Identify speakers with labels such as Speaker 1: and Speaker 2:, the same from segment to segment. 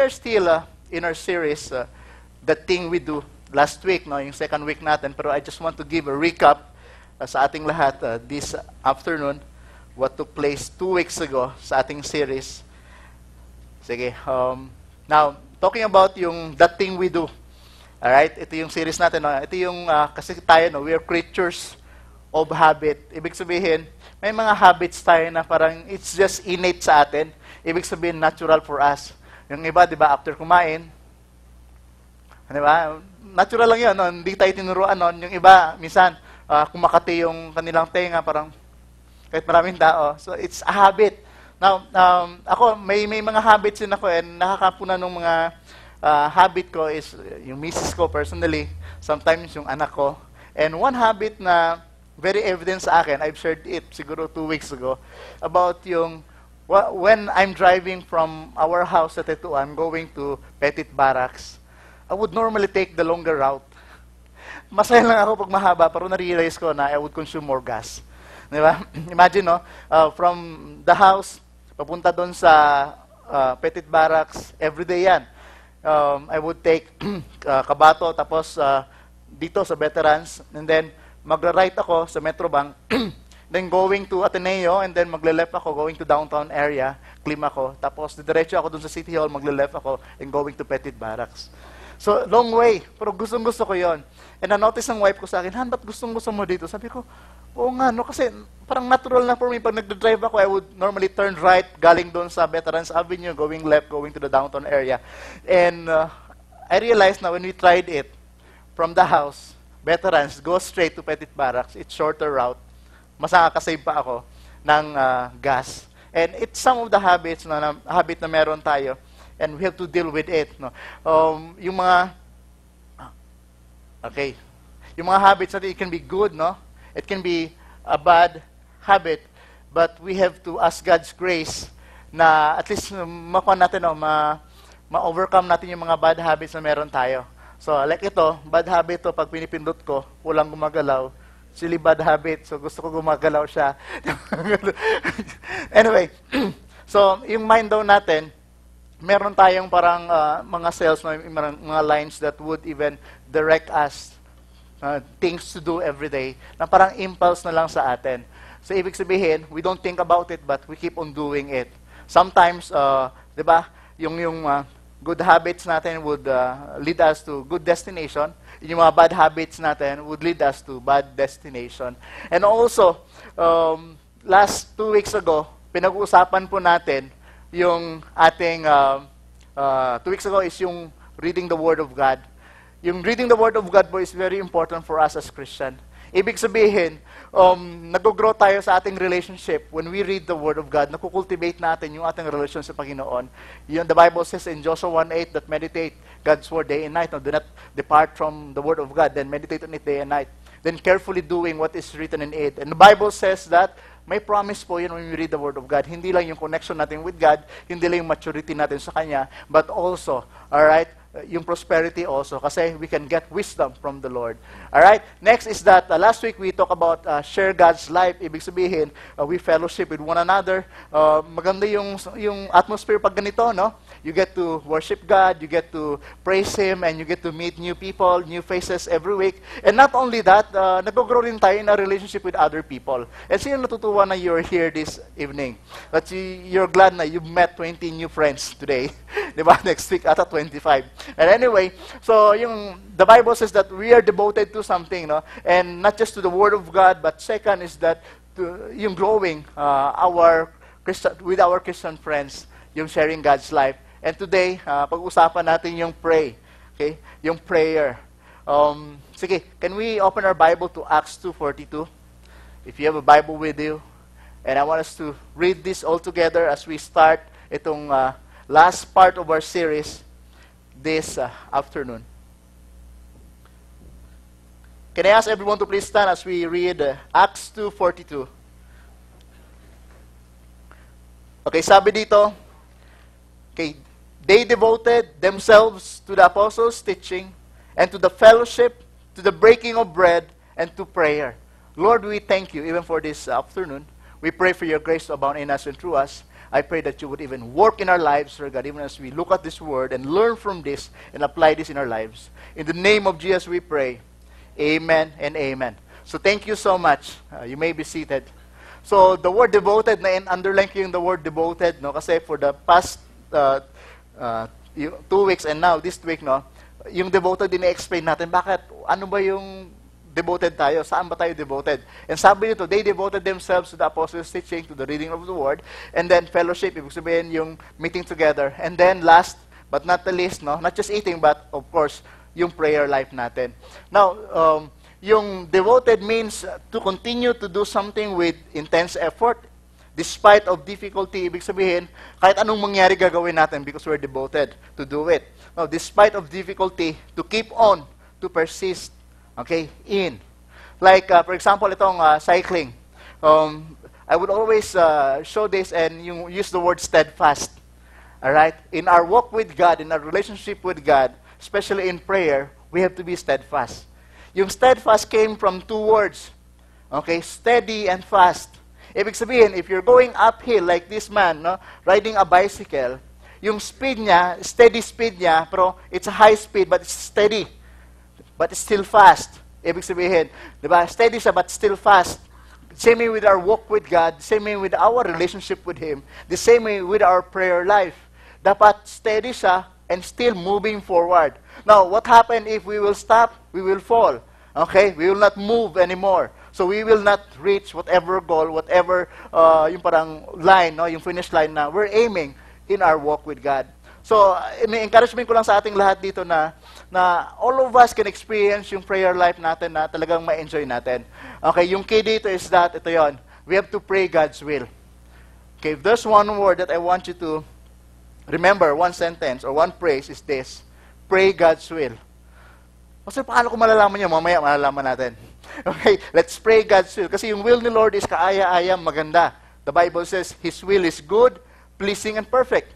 Speaker 1: are still in our series, The Thing We Do. Last week, no, yung second week natin, pero I just want to give a recap sa ating lahat this afternoon, what took place 2 weeks ago sa ating series. Sige, now, talking about yung That Thing We Do. Alright, ito yung series natin. No? Ito yung, kasi tayo, no, we are creatures of habit. Ibig sabihin, may mga habits tayo na parang it's just innate sa atin. Ibig sabihin, natural for us. Yung iba, di ba, after kumain, di ba, natural lang yun, no? Hindi tayo tinuruan nun. Yung iba, minsan, kumakati yung kanilang tenga, parang kahit maraming tao. So, it's a habit. Now, ako, may mga habits din ako, and nakakapunan ng mga habit ko is yung misis ko personally, sometimes yung anak ko. And one habit na very evident sa akin, I've shared it siguro 2 weeks ago, about yung when I'm driving from our house sa Tetuan going to Petit Barracks, I would normally take the longer route. Masaya lang ako pag mahaba, pero na-realize ko na I would consume more gas. Di ba? Imagine, no? From the house, papunta doon sa Petit Barracks, everyday yan. I would take Kabato, tapos dito sa Veterans, and then magra-right ako sa Metrobank, then going to Ateneo, and then magle-left ako, going to downtown area, claim ako, tapos diretso ako doon sa City Hall, magle-left ako, and going to Petit Barracks. So, long way. Pero gustong-gusto ko yon. And na-notice ng wife ko sa akin, Han, ba't gustong-gusto mo dito? Sabi ko, oo nga, no? Kasi parang natural na for me. Pag nagdadrive ako, I would normally turn right, galing doon sa Veterans Avenue, going left, going to the downtown area. And I realized na when we tried it, from the house, Veterans, go straight to Petit Barracks. It's shorter route. Mas nakakasave pa ako ng gas. And it's some of the habits habit na meron tayo. And we have to deal with it. No? Yung mga habits natin, it can be good, no? It can be a bad habit, but we have to ask God's grace na at least makuha natin, no, ma-overcome natin yung mga bad habits na meron tayo. So, like ito, bad habit to, pag pinipindot ko, walang gumagalaw. Silly bad habit, so gusto ko gumagalaw siya. Anyway, so, yung mind daw natin, meron tayong parang mga cells, mga lines that would even direct us things to do every day, na parang impulse na lang sa atin. So, ibig sabihin, we don't think about it, but we keep on doing it. Sometimes, di ba, yung good habits natin would lead us to good destination. Yung mga bad habits natin would lead us to bad destination. And also, last 2 weeks ago, pinag-uusapan po natin yung ating, 2 weeks ago is yung reading the Word of God. Yung reading the Word of God po is very important for us as Christian. Ibig sabihin, nag-grow tayo sa ating relationship. When we read the Word of God, nakukultivate natin yung ating relasyon sa Panginoon. The Bible says in Joshua 1:8 that meditate God's Word day and night. No, do not depart from the Word of God, then meditate on it day and night. Then carefully doing what is written in it. And the Bible says that may promise po yun when we read the Word of God. Hindi lang yung connection natin with God, hindi lang yung maturity natin sa Kanya, but also, alright, yung prosperity also, kasi we can get wisdom from the Lord. Alright, next is that last week we talked about share God's life. Ibig sabihin, we fellowship with one another. Maganda yung atmosphere pag ganito, no? You get to worship God, you get to praise Him, and you get to meet new people, new faces every week. And not only that, nag-grow rin tayo in a relationship with other people. And sino natutuwa na you're here this evening? That you're glad na you've met 20 new friends today. Diba? Next week, ata 25. And anyway, so the Bible says that we are devoted to something, no? And not just to the Word of God, but second is that yung growing with our Christian friends, yung sharing God's life. And today, pag-usapan natin yung pray. Okay? Yung prayer. Sige, can we open our Bible to Acts 2:42? If you have a Bible with you. And I want us to read this all together as we start itong last part of our series this afternoon. Can I ask everyone to please stand as we read Acts 2:42? Okay, sabi dito, okay, they devoted themselves to the apostles' teaching and to the fellowship, to the breaking of bread, and to prayer. Lord, we thank you even for this afternoon. We pray for your grace to abound in us and through us. I pray that you would even work in our lives, Lord God, even as we look at this word and learn from this and apply this in our lives. In the name of Jesus we pray. Amen and amen. So thank you so much. You may be seated. So the word devoted, na underline ko yung the word devoted, no? Kasi for the past 2 weeks and now this week, no, yung devoted din i-explain natin bakit, ano ba yung devoted tayo, saan ba tayo devoted? And sabi nito, they devoted themselves to the apostles' teaching, to the reading of the word, and then fellowship, ibig sabihin yung meeting together, and then last but not the least, no, not just eating but of course yung prayer life natin. Now, yung devoted means to continue to do something with intense effort despite of difficulty. Ibig sabihin, kahit anong mangyari gagawin natin because we're devoted to do it. Now, despite of difficulty, to keep on, to persist, okay, in. Like, for example, itong cycling. I would always show this and use the word steadfast. All right? In our walk with God, in our relationship with God, especially in prayer, we have to be steadfast. Yung steadfast came from 2 words. Okay? Steady and fast. Ibig sabihin, if you're going uphill like this man, no, riding a bicycle, yung speed niya, steady speed niya, pero it's a high speed but it's steady. But it's still fast. Ibig sabihin, di ba? Steady siya but still fast. Same way with our walk with God, same way with our relationship with Him, the same way with our prayer life. Dapat steady siya and still moving forward. Now, what happened if we will stop? We will fall. Okay? We will not move anymore. So we will not reach whatever goal, whatever yung parang line, no, yung finish line na we're aiming in our walk with God. So, may encouragement ko lang sa ating lahat dito na all of us can experience yung prayer life natin na talagang ma-enjoy natin. Okay, yung key dito is that, ito yon, we have to pray God's will. Okay, if there's one word that I want you to remember, one sentence or one phrase is this, pray God's will. Pastor, paano ko malalaman niya? Mamaya malalaman natin. Okay, let's pray God's will. Kasi yung will ni Lord is kaaya-aya, maganda. The Bible says, His will is good, pleasing, and perfect.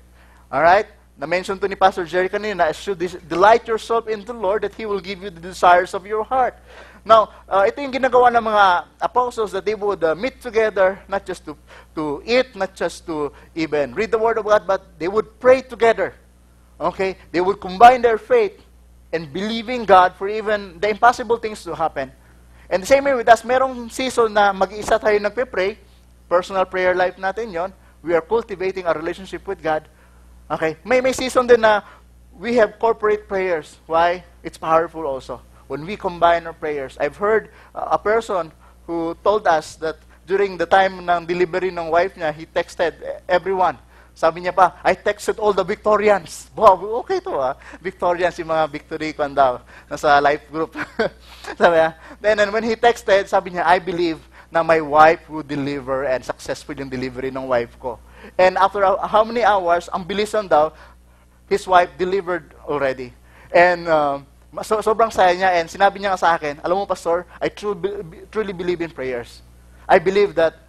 Speaker 1: Alright? Na-mention to ni Pastor Jerry kanina, should delight yourself in the Lord that He will give you the desires of your heart. Now, ito yung ginagawa ng mga apostles that they would meet together, not just to eat, not just to even read the Word of God, but they would pray together. Okay? They would combine their faith and believing God for even the impossible things to happen. And the same way with us, merong season na mag-iisa tayo nagpe-pray, personal prayer life natin yon. We are cultivating a relationship with God. Okay? May season din na we have corporate prayers. Why? It's powerful also. When we combine our prayers. I've heard a person who told us that during the time ng delivery ng wife niya, he texted everyone. Sabi niya pa, I texted all the Victorians. Wow, okay to Victorians, yung mga victory kwan daw, nasa life group. Sabi niya. Then when he texted, sabi niya, I believe na my wife will deliver and successful yung delivery ng wife ko. And after how many hours, ang bilisan daw, his wife delivered already. And sobrang saya niya and sinabi niya sa akin, alam mo, Pastor, I truly believe in prayers. I believe that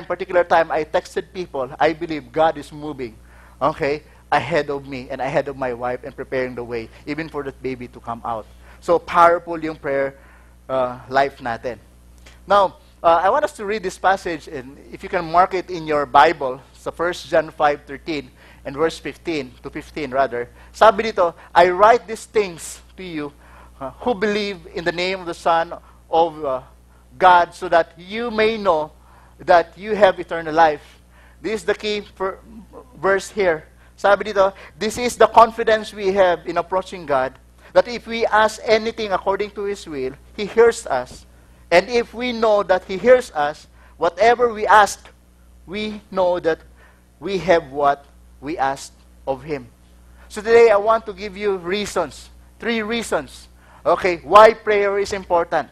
Speaker 1: particular time, I texted people, I believe God is moving, okay, ahead of me and ahead of my wife and preparing the way, even for that baby to come out. So, powerful yung prayer life natin. Now, I want us to read this passage, and if you can mark it in your Bible, sa 1 John 5:13 and verse 15 to 15 rather. Sabi dito, I write these things to you who believe in the name of the Son of God, so that you may know that you have eternal life. This is the key verse here. Sabi dito, this is the confidence we have in approaching God, that if we ask anything according to His will, He hears us. And if we know that He hears us, whatever we ask, we know that we have what we asked of Him. So today, I want to give you reasons, 3 reasons, okay, why prayer is important.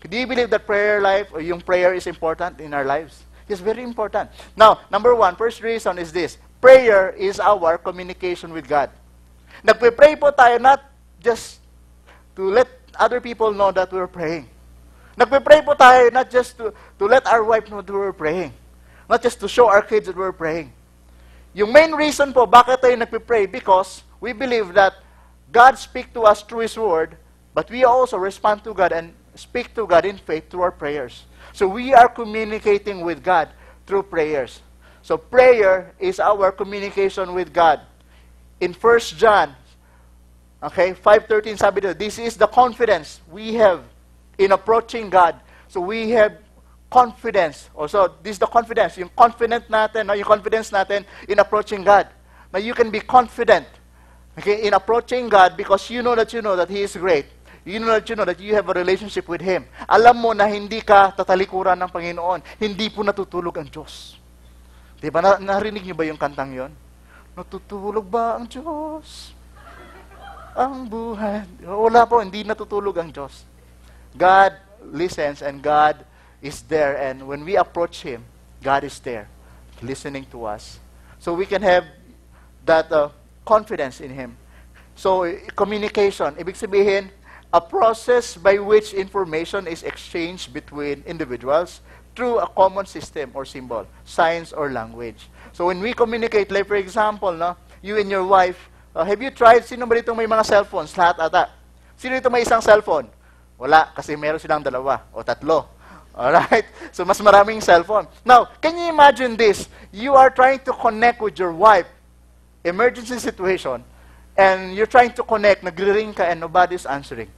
Speaker 1: Do you believe that prayer life or yung prayer is important in our lives? It's very important. Now, number 1, first reason is this. Prayer is our communication with God. Nagpe-pray po tayo not just to let other people know that we're praying. Nagpe-pray po tayo not just to let our wife know that we're praying. Not just to show our kids that we're praying. Yung main reason po bakit tayo nagpe-pray, because we believe that God speaks to us through His Word, but we also respond to God and speak to God in faith through our prayers. So we are communicating with God through prayers. So prayer is our communication with God. In 1 John, okay, 5:13 sabi dito, this is the confidence we have in approaching God. So we have confidence. Also, this is the confidence, yung confident natin, no, yung confidence natin in approaching God. Now you can be confident, okay, in approaching God because you know that He is great. You know that you have a relationship with Him. Alam mo na hindi ka tatalikuran ng Panginoon. Hindi po natutulog ang Diyos. Diba? Narinig niyo ba yung kantang yon? Natutulog ba ang Diyos? Ang buhay. Wala po, hindi natutulog ang Diyos. God listens and God is there. And when we approach Him, God is there, listening to us. So we can have that confidence in Him. So communication, ibig sabihin, a process by which information is exchanged between individuals through a common system or symbol, signs or language. So when we communicate, like for example, no, you and your wife, have you tried, sino ba dito may mga cellphones? Lahat ata. Sino dito may isang cellphone? Wala, kasi meron silang dalawa o tatlo. Alright? So mas maraming cellphone. Now, can you imagine this? You are trying to connect with your wife, emergency situation, and you're trying to connect, nagre-ring ka and nobody's answering.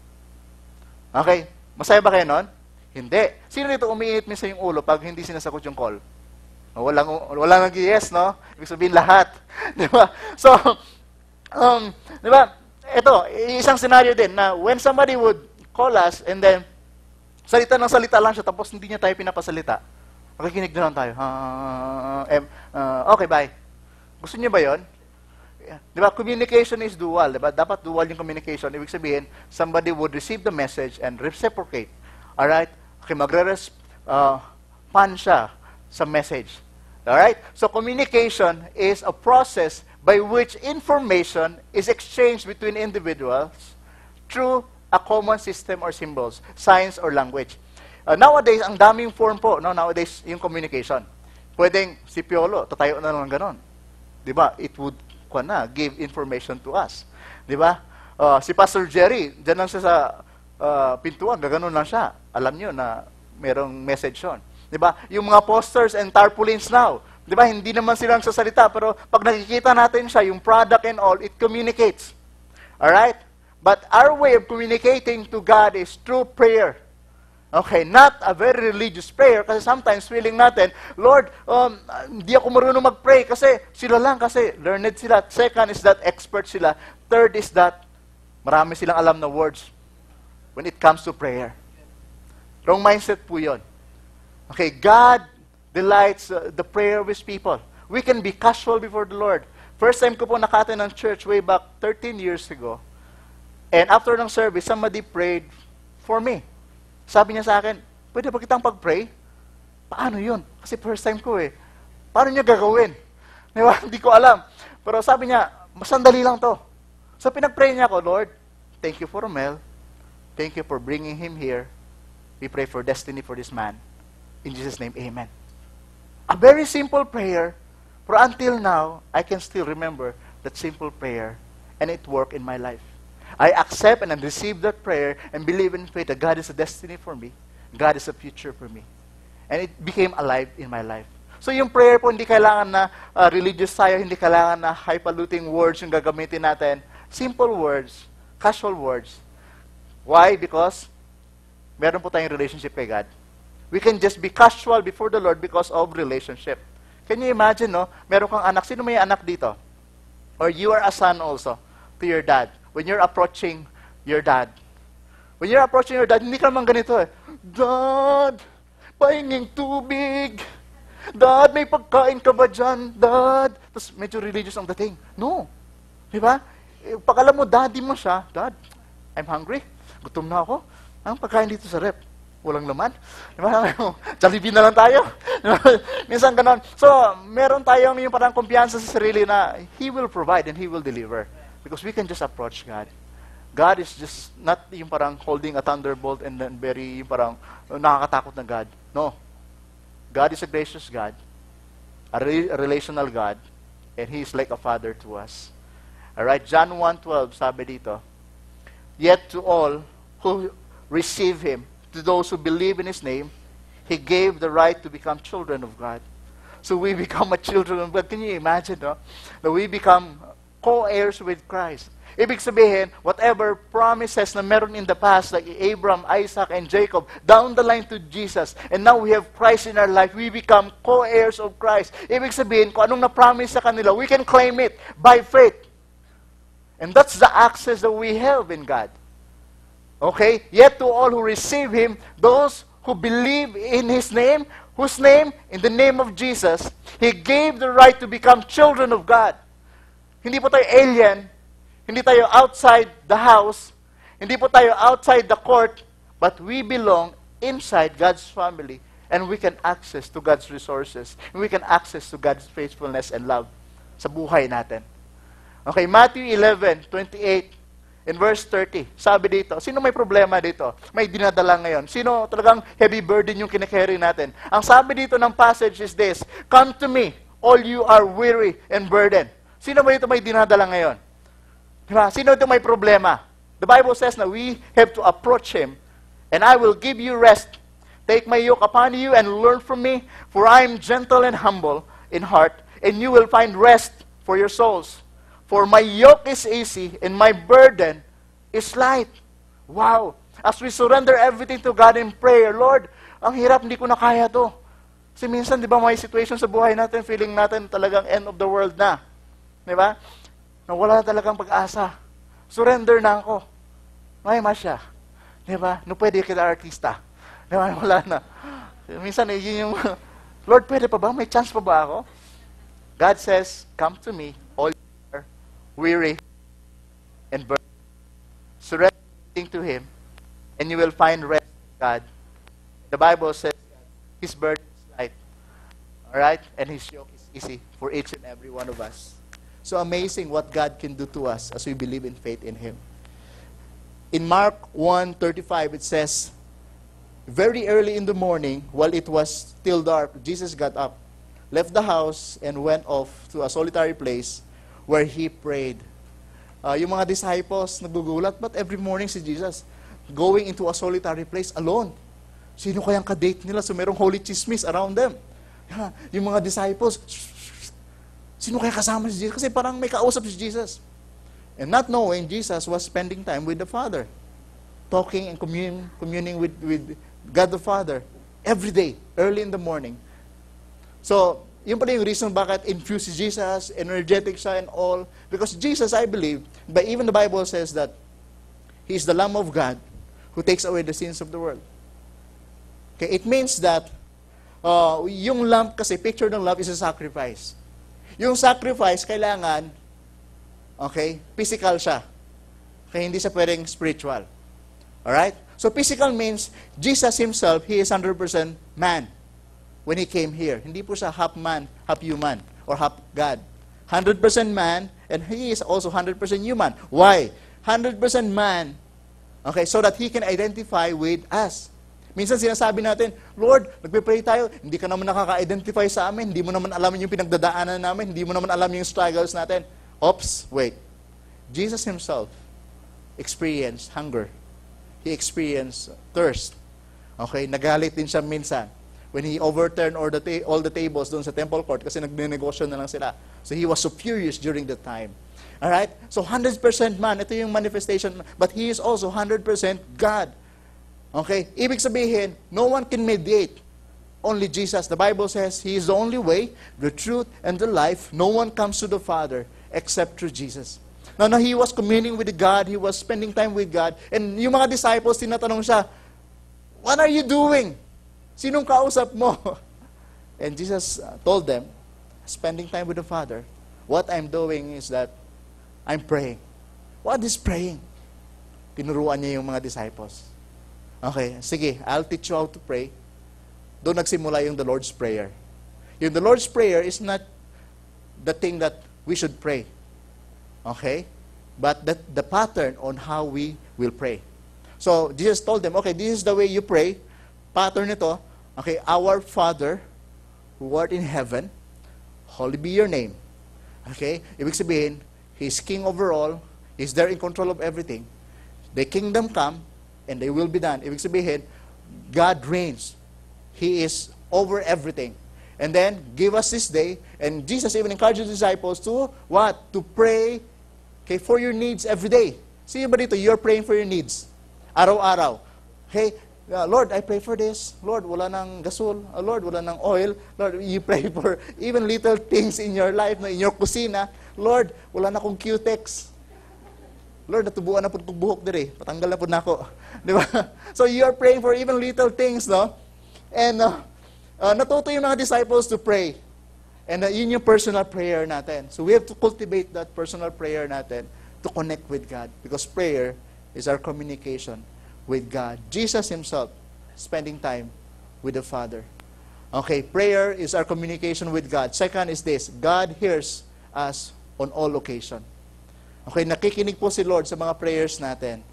Speaker 1: Okay? Masaya ba kayo nun? Hindi. Sino dito umiinit minsan yung ulo pag hindi sinasagot yung call? Walang nag-yes, no? Ibig sabihin lahat. Di ba? So, di ba? Ito, isang scenario din na when somebody would call us and then salita ng salita lang siya tapos hindi niya tayo pinapasalita. Makikinig na lang tayo. Okay, bye. Gusto niyo ba yon? Di ba? Communication is dual. Di ba? Dapat dual yung communication. Ibig sabihin, somebody would receive the message and reciprocate. Alright? Okay, magre-respond siya sa message. Alright? So, communication is a process by which information is exchanged between individuals through a common system or symbols, signs or language. Nowadays, ang daming form po, no? Nowadays, yung communication. Pwedeng si Piolo, tatayo na lang ganon. Di ba? It would give information to us. Di ba? Si Pastor Jerry, dyan lang siya sa pintuan, gaganon lang siya. Alam nyo na merong message yun. Di ba? Yung mga posters and tarpaulins now, di ba? Hindi naman silang sasalita, pero pag nakikita natin siya, yung product and all, it communicates. Alright? But our way of communicating to God is through prayer. Okay, not a very religious prayer kasi sometimes feeling natin, Lord, hindi ako marunong mag-pray kasi sila lang kasi learned sila. Second is that expert sila. Third is that marami silang alam na words when it comes to prayer. Wrong mindset po yun. Okay, God delights the prayer of His people. We can be casual before the Lord. First time ko po naka-attend ng church way back 13 years ago. And after ng service, somebody prayed for me. Sabi niya sa akin, pwede ba kitang pag-pray? Paano yun? Kasi first time ko eh. Paano niya gagawin? Diba? Hindi ko alam. Pero sabi niya, masandali lang to. So pinag-pray niya ako, Lord, thank you for Romel. Thank you for bringing him here. We pray for destiny for this man. In Jesus' name, amen. A very simple prayer, but until now, I can still remember that simple prayer, and it worked in my life. I accept and I receive that prayer and believe in faith that God is a destiny for me. God is a future for me. And it became alive in my life. So yung prayer po, hindi kailangan na religious tayo, hindi kailangan na highfalutin words yung gagamitin natin. Simple words, casual words. Why? Because meron po tayong relationship kay God. We can just be casual before the Lord because of relationship. Can you imagine, no? Meron kang anak. Sino may anak dito? Or you are a son also to your dad. When you're approaching your dad. When you're approaching your dad, hindi ka naman ganito eh. Dad, pahinging tubig. Dad, may pagkain ka ba dyan? Dad. Tapos medyo religious ang dating. No. Diba? Pag alam mo, daddy mo siya, Dad, I'm hungry. Gutom na ako. Ang pagkain dito sa rep. Walang laman. Diba? Jollibee na lang tayo. Minsan ganon. So, meron tayong yung parang kumpiyansa sa sarili na He will provide and He will deliver. Because we can just approach God. God is just not yung parang holding a thunderbolt and then very yung parang nakakatakot na God. No. God is a gracious God, a relational God, and He is like a father to us. Alright, John 1:12, sabi dito, yet to all who receive Him, to those who believe in His name, He gave the right to become children of God. So we become a children of God. Can you imagine, no? That we become co-heirs with Christ. Ibig sabihin, whatever promises na meron in the past, like Abraham, Isaac, and Jacob, down the line to Jesus, and now we have Christ in our life, we become co-heirs of Christ. Ibig sabihin, kung anong na-promise sa kanila, we can claim it by faith. And that's the access that we have in God. Okay? Yet to all who receive Him, those who believe in His name, whose name? In the name of Jesus, He gave the right to become children of God. Hindi po tayo alien, hindi tayo outside the house, hindi po tayo outside the court, but we belong inside God's family, and we can access to God's resources, and we can access to God's faithfulness and love sa buhay natin. Okay, Matthew 11:28 in verse 30, sabi dito, sino may problema dito? May dinadala ngayon. Sino talagang heavy burden yung kinakarry natin? Ang sabi dito ng passage is this, "Come to me, all you are weary and burdened." Sino ba dito may dinadala ngayon? Diba? Sino ito may problema? The Bible says na we have to approach Him, and I will give you rest. Take my yoke upon you and learn from me, for I am gentle and humble in heart, and you will find rest for your souls. For my yoke is easy, and my burden is light. Wow! As we surrender everything to God in prayer, Lord, ang hirap, hindi ko na kaya to. Kasi minsan, di ba, may situation sa buhay natin, feeling natin talagang end of the world na. Di ba? Na wala talagang pag-asa. Surrender na ako. May masya. Di ba? No pwede kita artista. Di ba? Wala na. Minsan, yun yung, Lord, pwede pa ba? May chance pa ba ako? God says, come to me, all you are weary and burdened. Surrender to Him, and you will find rest in God. The Bible says, His burden is light. Alright? And His yoke is easy for each and every one of us. So amazing what God can do to us as we believe in faith in Him. In Mark 1:35, it says, very early in the morning, while it was still dark, Jesus got up, left the house, and went off to a solitary place where He prayed. Yung mga disciples nagugulat, but every morning si Jesus going into a solitary place alone. Sino kayang kadate nila? So merong holy chismis around them. Yung mga disciples, sino kaya kasama si Jesus? Kasi parang may kausap si Jesus. And not knowing, Jesus was spending time with the Father. Talking and communing with God the Father every day, early in the morning. So, yun pala yung reason bakit infused si Jesus, energetic siya and all. Because Jesus, I believe, but even the Bible says that He is the Lamb of God who takes away the sins of the world. Okay, it means that yung lamb kasi, picture ng lamb is a sacrifice. Yung sacrifice, kailangan, okay, physical siya. Kaya hindi siya pwedeng spiritual. Alright? So physical means, Jesus Himself, He is 100% man when He came here. Hindi po siya half man, half human, or half God. 100% man, and He is also 100% human. Why? 100% man, okay, so that He can identify with us. Minsan sinasabi natin, Lord, nagpe-pray tayo, hindi ka naman nakaka-identify sa amin, hindi mo naman alam yung pinagdadaanan namin, hindi mo naman alam yung struggles natin. Oops, wait. Jesus Himself experienced hunger. He experienced thirst. Okay, nagalit din siya minsan when He overturned all the tables doon sa temple court kasi nagnenegosyo na lang sila. So He was so furious during that time. Alright? So 100% man, ito yung manifestation, but He is also 100% God. Okay? Ibig sabihin, no one can mediate. Only Jesus. The Bible says, He is the only way, the truth, and the life. No one comes to the Father except through Jesus. Now, He was communing with God. He was spending time with God. And yung mga disciples, tinatanong siya, what are you doing? Sinong kausap mo? And Jesus told them, spending time with the Father. What I'm doing is that I'm praying. What is praying? Tinuruan niya yung mga disciples. Okay, sige, I'll teach you how to pray. Doon nagsimula yung the Lord's Prayer. Yung the Lord's Prayer is not the thing that we should pray. Okay? But the pattern on how we will pray. So, Jesus told them, okay, this is the way you pray. Pattern ito, okay, Our Father, who art in heaven, holy be your name. Okay? Ibig sabihin, He's king over all. He's there in control of everything. The kingdom come, and they will be done. Ibig sabihin, God reigns. He is over everything.
Speaker 2: And then, give us this day. And Jesus even encouraged the disciples to, what? To pray, okay, for your needs every day. Sino ba dito, you're praying for your needs? Araw-araw. Okay, Lord, I pray for this. Lord, wala nang gasol. Lord, wala nang oil. Lord, you pray for even little things in your life, in your kusina. Lord, wala na akong Q-tex. Lord, natubuan na po kong buhok dire. Patanggal na po na ako. Di ba? So, you're praying for even little things, no? And, natuto yung mga disciples to pray. And yun yung personal prayer natin. So we have to cultivate that personal prayer natin to connect with God. Because prayer is our communication with God. Jesus Himself spending time with the Father. Okay, prayer is our communication with God. Second is this, God hears us on all occasion. Okay, nakikinig po si Lord sa mga prayers natin.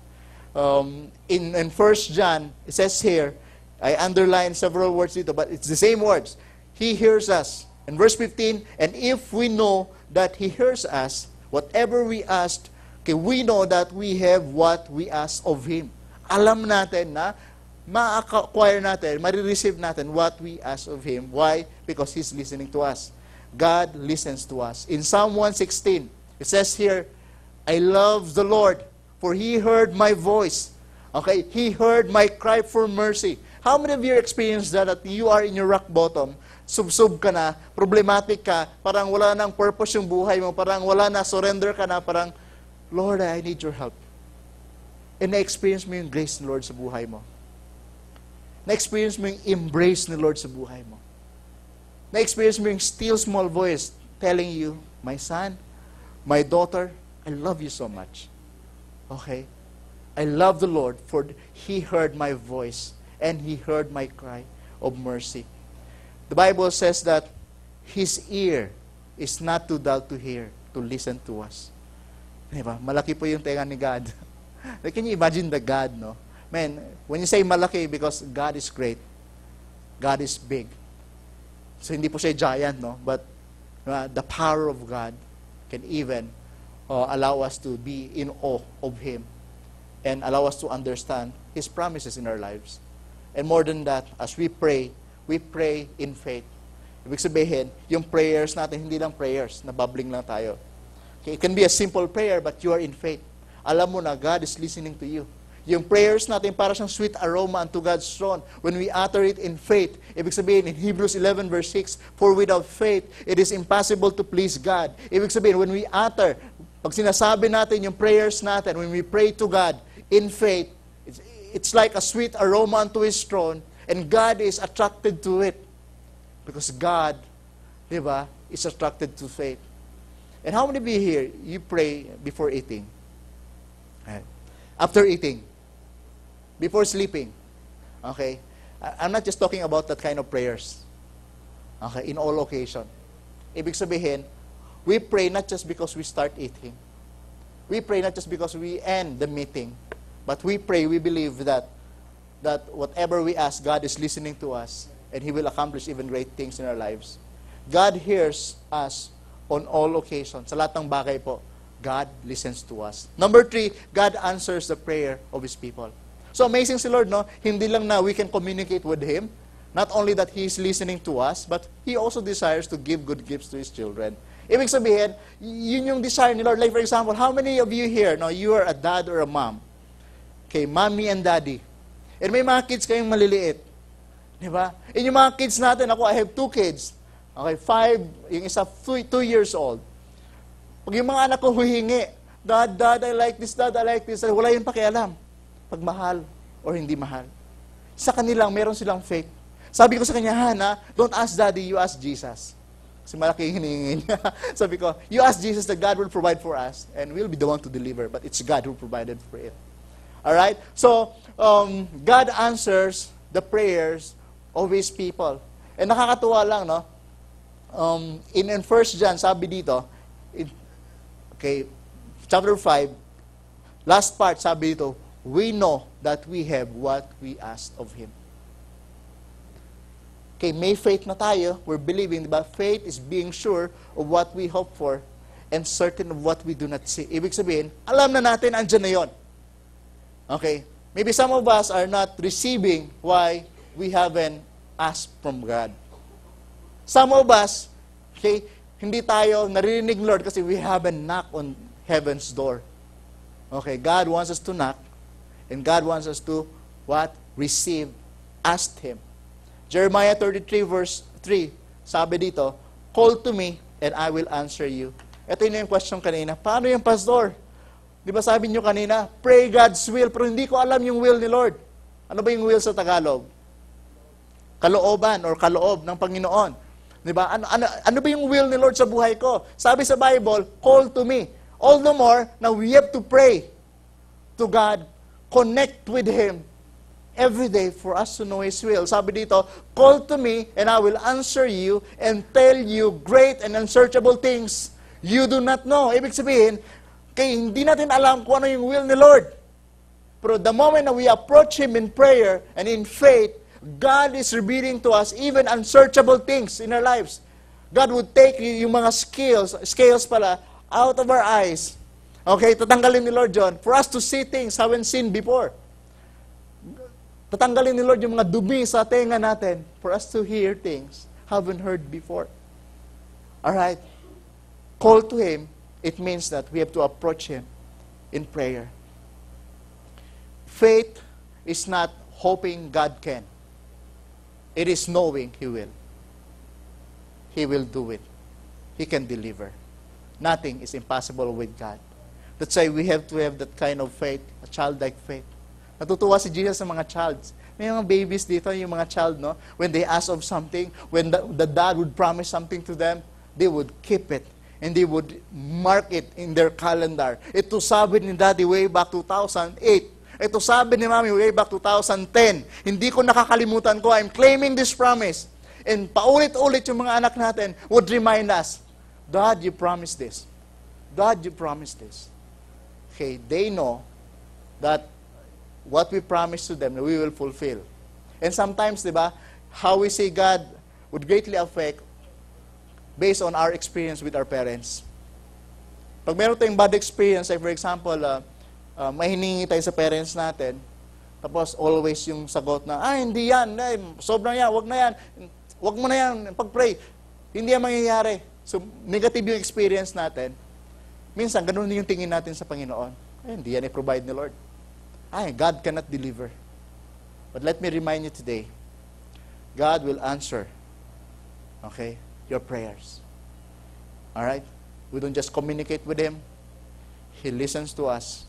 Speaker 2: In 1 John, it says here, I underlined several words dito, but it's the same words. He hears us. In verse 15, and if we know that He hears us, whatever we ask, okay, we know that we have what we ask of Him. Alam natin na ma-acquire natin, ma-receive natin what we ask of Him. Why? Because He's listening to us. God listens to us. In Psalm 116, it says here, I love the Lord, for He heard my voice. Okay, He heard my cry for mercy. How many of you experienced that you are in your rock bottom, sub-sub ka na, problematic ka, parang wala nang purpose yung buhay mo, parang wala na, surrender ka na, parang, Lord, I need your help. And na-experience mo yung grace ni Lord sa buhay mo. Na-experience mo yung embrace ni Lord sa buhay mo. Na-experience mo yung still small voice telling you, my son, my daughter, I love you so much. Okay? I love the Lord for He heard my voice and He heard my cry of mercy. The Bible says that His ear is not too dull to hear, to listen to us. Diba? Malaki po yung tenga ni God. Like, can you imagine the God, no? Man, when you say malaki, because God is great, God is big. So hindi po siya giant, no? But the power of God can even allow us to be in awe of Him and allow us to understand His promises in our lives. And more than that, as we pray in faith. Ibig sabihin, yung prayers natin, hindi lang prayers, nababbling lang tayo. Okay, it can be a simple prayer, but you are in faith. Alam mo na, God is listening to you. Yung prayers natin, para siyang sweet aroma unto God's throne. When we utter it in faith, ibig sabihin, in Hebrews 11 verse 6, for without faith, it is impossible to please God. Ibig sabihin, when we utter, pag sinasabi natin yung prayers natin, when we pray to God in faith, it's like a sweet aroma unto His throne, and God is attracted to it. Because God, di ba, is attracted to faith. And how many of you here, you pray before eating? After eating? Before sleeping? Okay? I'm not just talking about that kind of prayers. Okay? In all occasion. Ibig sabihin, we pray not just because we start eating. We pray not just because we end the meeting. But we pray, we believe that whatever we ask, God is listening to us, and He will accomplish even great things in our lives. God hears us on all occasions. Sa lahat ng bagay po, God listens to us. Number 3, God answers the prayer of His people. So amazing si Lord, no? Hindi lang na we can communicate with Him. Not only that He is listening to us, but He also desires to give good gifts to His children. Ibig sabihin, yun yung desire ni Lord. Like for example, how many of you here, no, you are a dad or a mom? Okay, mommy and daddy. And may mga kids kayong maliliit. Di ba? And yung mga kids natin, ako, I have 2 kids. Okay, 5, yung isa 2 years old. Pag yung mga anak ko huhingi, Dad, I like this, Dad, I like this. Wala yung pakialam. Pag mahal or hindi mahal. Sa kanilang, meron silang faith. Sabi ko sa kanya, Hana, don't ask Daddy, you ask Jesus. Kasi malaki yung hinihingi niya. Sabi ko, you ask Jesus that God will provide for us and we'll be the one to deliver. But it's God who provided for it. Alright? So, God answers the prayers of His people. And nakakatuwa lang, no? In 1 John, sabi dito, okay, chapter 5, last part, sabi dito, we know that we have what we asked of Him. Okay, may faith na tayo. We're believing, diba? Faith is being sure of what we hope for and certain of what we do not see. Ibig sabihin, alam na natin, andyan na yun. Okay? Maybe some of us are not receiving why we haven't asked from God. Some of us, okay, hindi tayo naririnig ng Lord kasi we haven't knocked on heaven's door. Okay, God wants us to knock, and God wants us to, what? Receive, ask Him. Jeremiah 33 verse 3, sabi dito, call to me, and I will answer you. Ito yun yung question kanina, paano yung pastor? Di ba sabi nyo kanina, pray God's will, pero hindi ko alam yung will ni Lord. Ano ba yung will sa Tagalog? Kalooban or kaloob ng Panginoon. Di ba? Ano ba yung will ni Lord sa buhay ko? Sabi sa Bible, call to me. All the more, now we have to pray to God, connect with Him every day for us to know His will. Sabi dito, call to me and I will answer you and tell you great and unsearchable things you do not know. Ibig sabihin, kaya hindi natin alam kung ano yung will ni Lord. Pero the moment that we approach Him in prayer and in faith, God is revealing to us even unsearchable things in our lives. God would take yung mga scales pala, out of our eyes. Okay, tatanggalin ni Lord John for us to see things haven't seen before. Tatanggalin ni Lord yung mga dumi sa tenga natin for us to hear things haven't heard before. Alright? Call to Him, it means that we have to approach Him in prayer. Faith is not hoping God can. It is knowing He will. He will do it. He can deliver. Nothing is impossible with God. That's why we have to have that kind of faith, a childlike faith. Natutuwa si Jesus sa mga childs. May mga babies dito, yung mga child, no? When they ask of something, when the dad would promise something to them, they would keep it. And they would mark it in their calendar. Ito sabi ni Daddy way back 2008. Ito sabi ni Mommy way back 2010. Hindi ko nakakalimutan ko. I'm claiming this promise. And paulit-ulit yung mga anak natin would remind us, Dad, you promised this. Dad, you promised this. Okay, they know that what we promise to them, we will fulfill. And sometimes, di ba, how we see God would greatly affect based on our experience with our parents. Pag meron tayong bad experience, like for example, may hiningi tayo sa parents natin, tapos always yung sagot na, hindi yan, sobrang yan, wag mo na yan, pag-pray. Hindi yan mangyayari. So, negative yung experience natin. Minsan, ganun yung tingin natin sa Panginoon. Hindi yan i-provide ni Lord. God cannot deliver. But let me remind you today, God will answer, okay, your prayers. Alright? We don't just communicate with Him. He listens to us,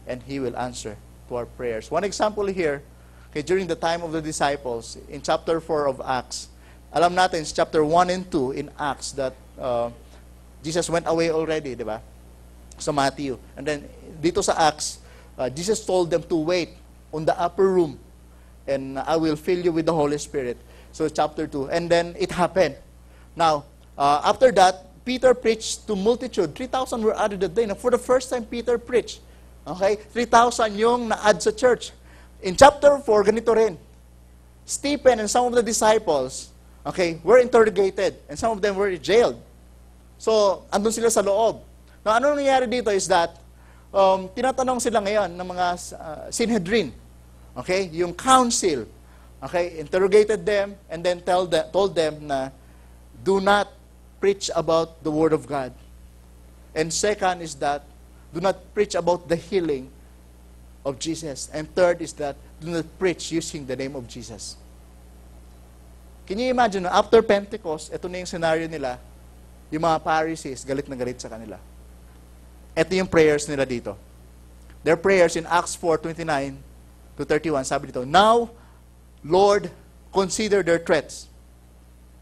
Speaker 2: and He will answer to our prayers. One example here, okay, during the time of the disciples, in chapter 4 of Acts, alam natin, it's chapter 1 and 2 in Acts that Jesus went away already, di ba? Sa Matthew. And then, dito sa Acts, Jesus told them to wait on the upper room, and I will fill you with the Holy Spirit. So, chapter 2. And then, it happened. Now, after that, Peter preached to multitude. 3,000 were added that day. Now, for the first time, Peter preached. Okay? 3,000 yung na-add sa church. In chapter 4, ganito rin. Stephen and some of the disciples, okay, were interrogated. And some of them were jailed. So, andun sila sa loob. Now, ano nangyayari dito is that, tinatanong sila ngayon ng mga Sanhedrin. Okay? Yung council. Okay? Interrogated them and then told them na, do not preach about the Word of God. And second is that, do not preach about the healing of Jesus. And third is that, do not preach using the name of Jesus. Can you imagine, after Pentecost, ito na yung scenario nila, yung mga Pharisees, galit na galit sa kanila. Ito yung prayers nila dito. Their prayers in Acts 4:29 to 31, sabi dito, now, Lord, consider their threats.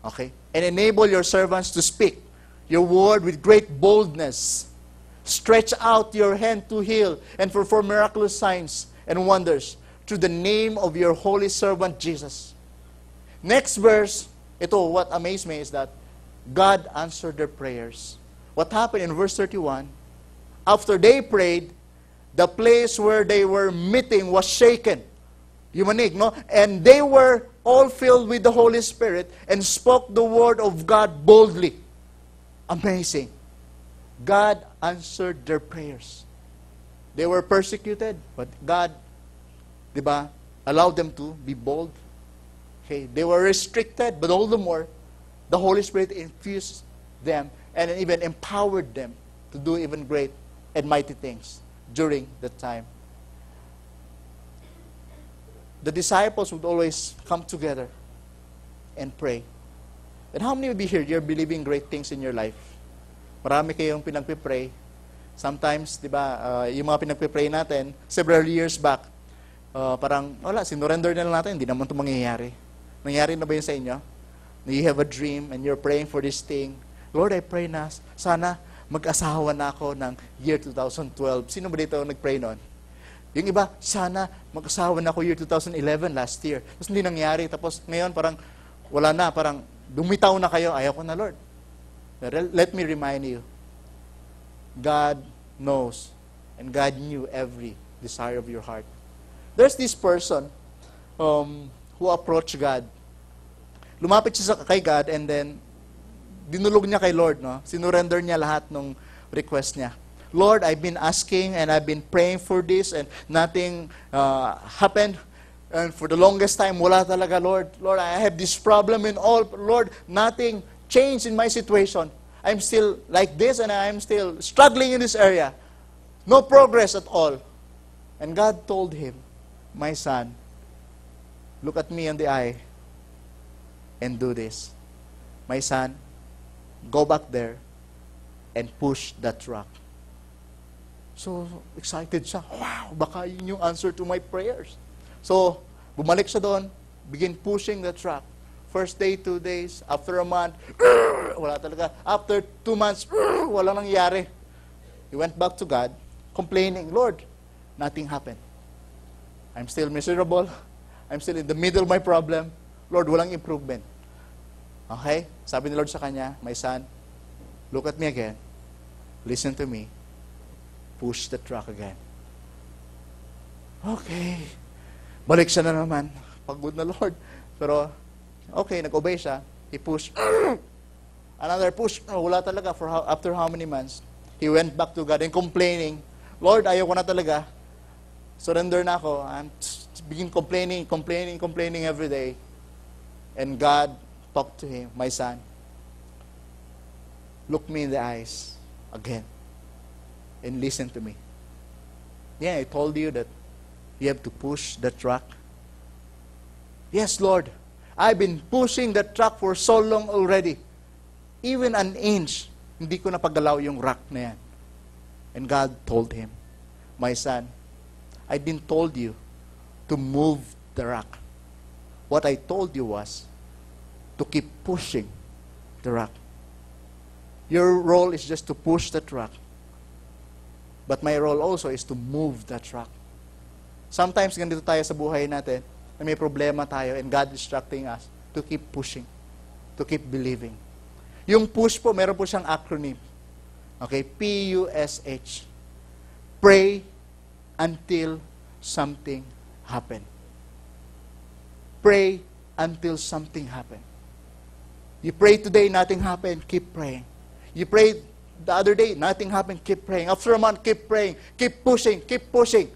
Speaker 2: Okay? And enable your servants to speak your word with great boldness. Stretch out your hand to heal and perform miraculous signs and wonders through the name of your holy servant Jesus. Next verse, ito, what amazed me is that God answered their prayers. What happened in verse 31? After they prayed, the place where they were meeting was shaken. Yumanig, no? And they were all filled with the Holy Spirit and spoke the word of God boldly. Amazing. God answered their prayers. They were persecuted, but God, di ba, allowed them to be bold. Okay, they were restricted, but all the more, the Holy Spirit infused them and even empowered them to do even great and mighty things during that time. The disciples would always come together and pray. And how many of you here, you're believing great things in your life? Marami kayong pinagpipray. Sometimes, di ba, yung mga pinagpipray natin, several years back, parang, wala, sinurrender na lang natin, hindi naman ito mangyayari. Nangyari na ba yun sa inyo? You have a dream and you're praying for this thing. Lord, I pray na, sana mag-asawa na ako ng year 2012. Sino ba dito nag-pray noon? Yung iba, sana mag-asawa na ako year 2011, last year. Tapos hindi nangyari. Tapos ngayon, parang wala na, parang dumitaw na kayo. Ayaw ko na, Lord. Let me remind you, God knows and God knew every desire of your heart. There's this person who approached God. Lumapit siya kay God and then dinulog niya kay Lord, no? Sinurrender niya lahat ng request niya. Lord, I've been asking and I've been praying for this and nothing happened. And for the longest time, wala talaga, Lord. Lord, I have this problem in all. Lord, nothing changed in my situation. I'm still like this and I'm still struggling in this area. No progress at all. And God told him, my son, look at me in the eye and do this. My son, go back there and push that rock. So, excited siya. Wow, baka yun yung answer to my prayers. So, bumalik siya doon, begin pushing that rock. First day, 2 days, after a month, wala talaga. After 2 months, wala nangyari. He went back to God, complaining, Lord, nothing happened. I'm still miserable. I'm still in the middle of my problem. Lord, walang improvement. Okay? Sabi ni Lord sa kanya, my son, look at me again. Listen to me. Push the truck again. Okay. Balik siya na naman. Pagod na, Lord. Pero, okay, nag-obey siya. He pushed. Another push. Wala talaga. After how many months? He went back to God and complaining, Lord, ayaw ko na talaga. Surrender na ako. And begin complaining every day. And God talked to him, my son, look me in the eyes again and listen to me. Yeah, I told you that you have to push the truck. Yes, Lord. I've been pushing the truck for so long already. Even an inch, hindi ko napagalaw yung rock na yan. And God told him, my son, I didn't told you to move the rock. What I told you was to keep pushing the rock. Your role is just to push that rock. But my role also is to move that rock. Sometimes ganito tayo sa buhay natin, na may problema tayo and God is instructing us to keep pushing, to keep believing. Yung push po, meron po siyang acronym. Okay, P-U-S-H. Pray until something happen. Pray until something happen. You pray today, nothing happened, keep praying. You prayed the other day, nothing happened, keep praying. After a month, keep praying, keep pushing, keep pushing.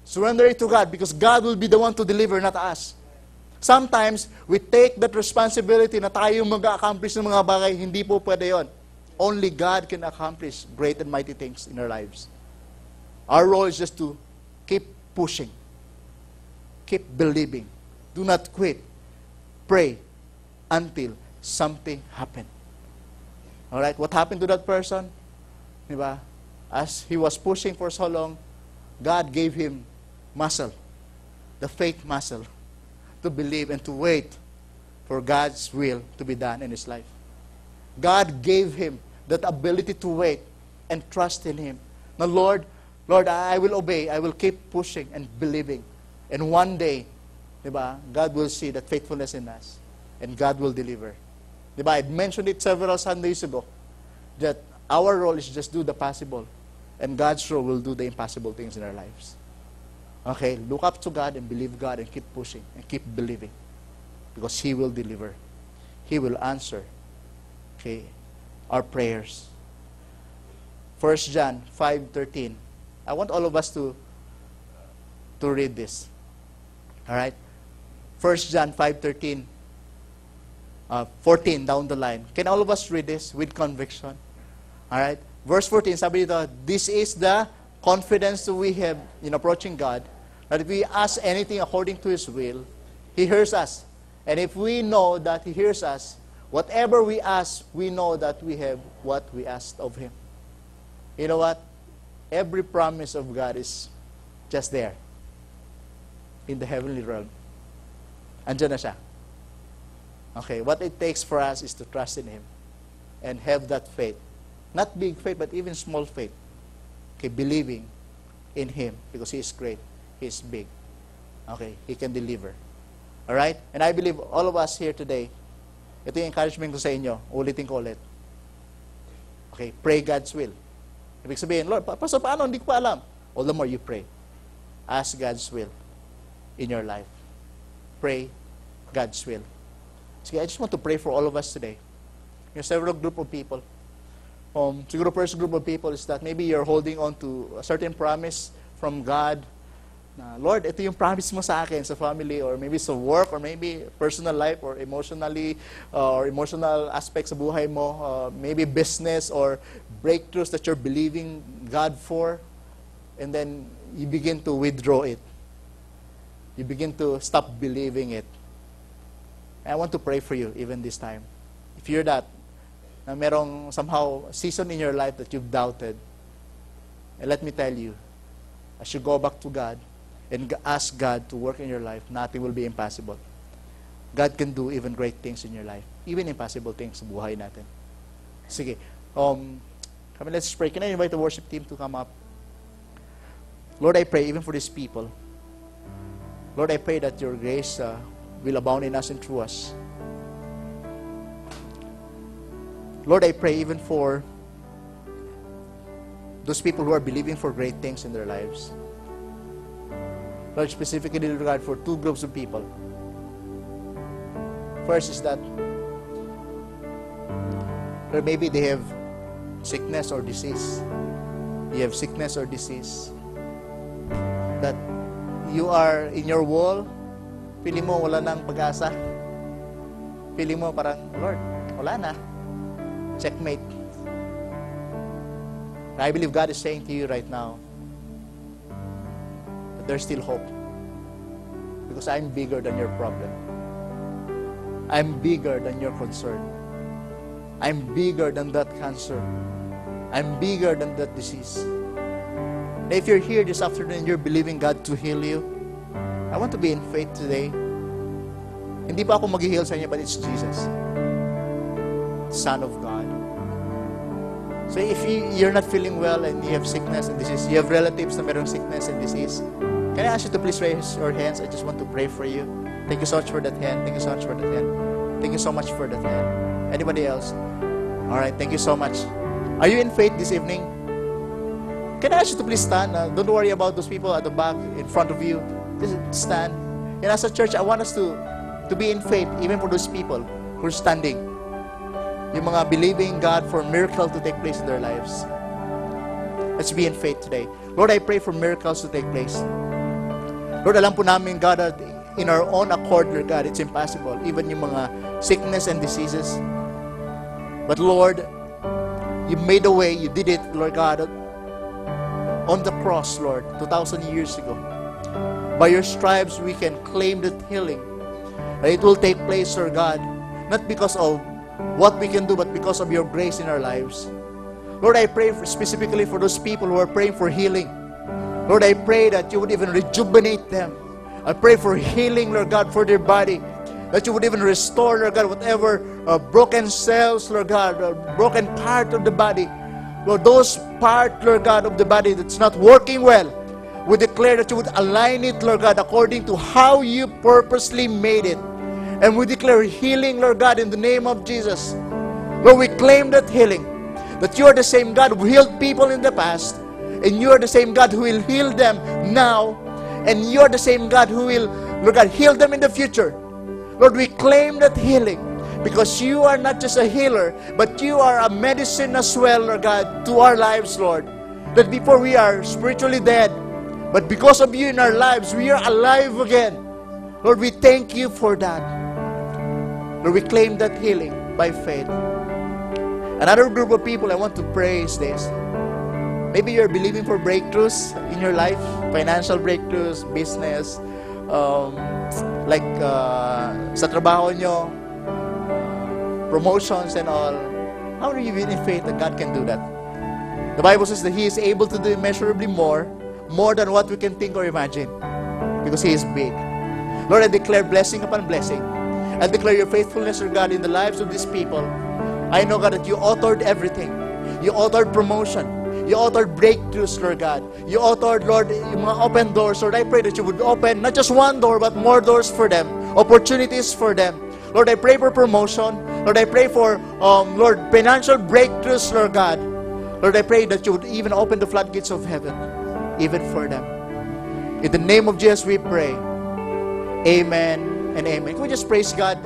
Speaker 2: Surrender it to God because God will be the one to deliver, not us. Sometimes, we take that responsibility na tayo mag-accomplish ng mga bagay, hindi po pwede yun. Only God can accomplish great and mighty things in our lives. Our role is just to keep pushing. Keep believing. Do not quit. Pray until something happen. Alright, what happened to that person? Diba? As he was pushing for so long, God gave him muscle, the faith muscle, to believe and to wait for God's will to be done in his life. God gave him that ability to wait and trust in him. Now, Lord, I will obey. I will keep pushing and believing. And one day, diba, God will see that faithfulness in us. And God will deliver. Diba, I mentioned it several Sundays ago, that our role is just do the possible. And God's role will do the impossible things in our lives. Okay, look up to God and believe God and keep pushing and keep believing. Because He will deliver. He will answer, okay, our prayers. 1 John 5:13. I want all of us to read this. All right? 1 John 5:13. 14 down the line. Can all of us read this with conviction? All right? Verse 14, sabi dito, this is the confidence that we have in approaching God, that if we ask anything according to His will, He hears us. And if we know that He hears us, whatever we ask, we know that we have what we asked of Him. You know what? Every promise of God is just there in the heavenly realm. Andiyan na siya. Okay, what it takes for us is to trust in Him and have that faith. Not big faith, but even small faith. Okay, believing in Him because He is great. He is big. Okay, He can deliver. Alright? And I believe all of us here today, ito yung encouragement ko sa inyo, ulitin ko ulit. Okay, pray God's will. Ibig sabihin, Lord, Pastor, paano? Hindi ko pa alam. All the more you pray. Ask God's will in your life. Pray God's will. Sige, I just want to pray for all of us today. Yung several group of people. Siguro first group of people is that maybe you're holding on to a certain promise from God. Lord, ito yung promise mo sa akin, sa family, or maybe sa work, or maybe personal life, or emotionally, or emotional aspects sa buhay mo, maybe business, or breakthroughs that you're believing God for, and then you begin to withdraw it. You begin to stop believing it. And I want to pray for you even this time. If you're that, na merong somehow season in your life that you've doubted, and let me tell you, as you go back to God, and ask God to work in your life, nothing will be impossible. God can do even great things in your life. Even impossible things sa buhay natin. Sige. Let's pray. Can I invite the worship team to come up? Lord, I pray even for these people. Lord, I pray that your grace will abound in us and through us. Lord, I pray even for those people who are believing for great things in their lives. Lord, specifically in regard for two groups of people. First is that, or maybe they have sickness or disease. You have sickness or disease. That you are in your wall, feeling mo wala nang pag-asa. Feeling mo parang, Lord, wala na. Checkmate. And I believe God is saying to you right now, there's still hope. Because I'm bigger than your problem. I'm bigger than your concern. I'm bigger than that cancer. I'm bigger than that disease. And if you're here this afternoon and you're believing God to heal you, I want to be in faith today. Hindi pa ako mag-heal sa inyo, but it's Jesus, Son of God. So if you're not feeling well and you have sickness and disease, you have relatives na mayroong sickness and disease, can I ask you to please raise your hands? I just want to pray for you. Thank you so much for that hand. Thank you so much for that hand. Thank you so much for that hand. Anybody else? All right, thank you so much. Are you in faith this evening? Can I ask you to please stand? Don't worry about those people at the back, in front of you. Just stand. And as a church, I want us to be in faith, even for those people who are standing. Yung mga believing God for miracle to take place in their lives. Let's be in faith today. Lord, I pray for miracles to take place. Lord, alam po namin, God, that in our own accord, Lord God, it's impossible. Even yung mga sickness and diseases. But Lord, you made a way. You did it, Lord God, on the cross, Lord, 2,000 years ago. By your stripes, we can claim that healing. That it will take place, Lord God, not because of what we can do, but because of your grace in our lives. Lord, I pray specifically for those people who are praying for healing. Lord, I pray that you would even rejuvenate them. I pray for healing, Lord God, for their body. That you would even restore, Lord God, whatever broken cells, Lord God, broken part of the body. Lord, those part, Lord God, of the body that's not working well, we declare that you would align it, Lord God, according to how you purposely made it. And we declare healing, Lord God, in the name of Jesus. Lord, we claim that healing. That you are the same God who healed people in the past. And you are the same God who will heal them now. And you are the same God who will, Lord God, heal them in the future. Lord, we claim that healing. Because you are not just a healer, but you are a medicine as well, Lord God, to our lives, Lord. That before we are spiritually dead, but because of you in our lives, we are alive again. Lord, we thank you for that. Lord, we claim that healing by faith. Another group of people I want to pray is this. Maybe you're believing for breakthroughs in your life, financial breakthroughs, business, sa trabaho nyo, promotions and all. How are you in faith that God can do that? The Bible says that He is able to do immeasurably more than what we can think or imagine, because He is big. Lord, I declare blessing upon blessing. I declare your faithfulness, Lord God, in the lives of these people. I know, God, that you authored everything. You authored promotion. You authored breakthroughs, Lord God. You authored, Lord, yung mga open doors. Lord, I pray that you would open not just one door, but more doors for them. Opportunities for them. Lord, I pray for promotion. Lord, I pray for, Lord, financial breakthroughs, Lord God. Lord, I pray that you would even open the floodgates of heaven, even for them. In the name of Jesus we pray. Amen and amen. Can we just praise God?